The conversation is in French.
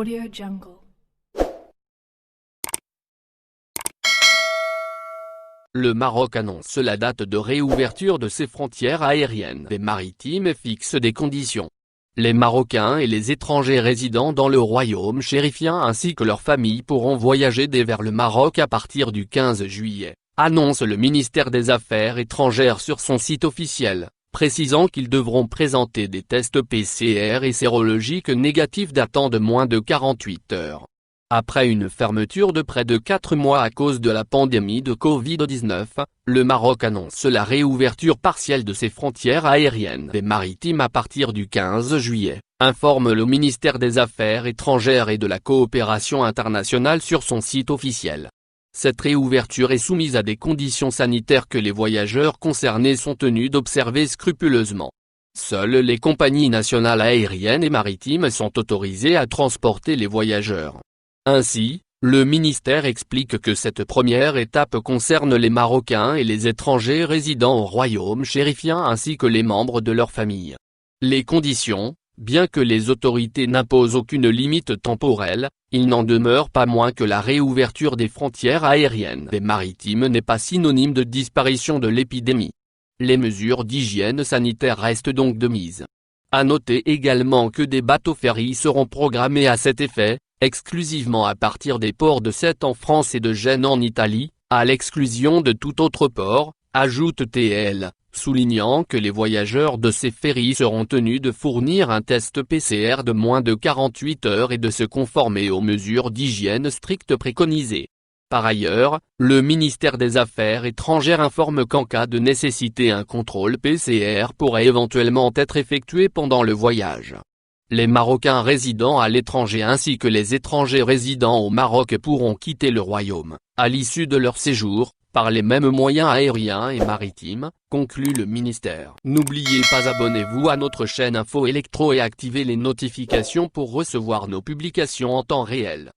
AudioJungle. Le Maroc annonce la date de réouverture de ses frontières aériennes et maritimes et fixe des conditions. Les Marocains et les étrangers résidant dans le royaume chérifien ainsi que leurs familles pourront voyager vers le Maroc à partir du 15 juillet, annonce le ministère des Affaires étrangères sur son site officiel, précisant qu'ils devront présenter des tests PCR et sérologiques négatifs datant de moins de 48 heures. Après une fermeture de près de 4 mois à cause de la pandémie de Covid-19, le Maroc annonce la réouverture partielle de ses frontières aériennes et maritimes à partir du 15 juillet, informe le ministère des Affaires étrangères et de la coopération internationale sur son site officiel. Cette réouverture est soumise à des conditions sanitaires que les voyageurs concernés sont tenus d'observer scrupuleusement. Seules les compagnies nationales aériennes et maritimes sont autorisées à transporter les voyageurs. Ainsi, le ministère explique que cette première étape concerne les Marocains et les étrangers résidant au royaume chérifien ainsi que les membres de leur famille. Les conditions, bien que les autorités n'imposent aucune limite temporelle, il n'en demeure pas moins que la réouverture des frontières aériennes et maritimes n'est pas synonyme de disparition de l'épidémie. Les mesures d'hygiène sanitaire restent donc de mise. À noter également que des bateaux-ferries seront programmés à cet effet, exclusivement à partir des ports de Sète en France et de Gênes en Italie, à l'exclusion de tout autre port, ajoute TL, soulignant que les voyageurs de ces ferries seront tenus de fournir un test PCR de moins de 48 heures et de se conformer aux mesures d'hygiène strictes préconisées. Par ailleurs, le ministère des Affaires étrangères informe qu'en cas de nécessité un contrôle PCR pourrait éventuellement être effectué pendant le voyage. Les Marocains résidant à l'étranger ainsi que les étrangers résidant au Maroc pourront quitter le royaume, à l'issue de leur séjour, par les mêmes moyens aériens et maritimes, conclut le ministère. N'oubliez pas abonnez-vous à notre chaîne Info Électro et activez les notifications pour recevoir nos publications en temps réel.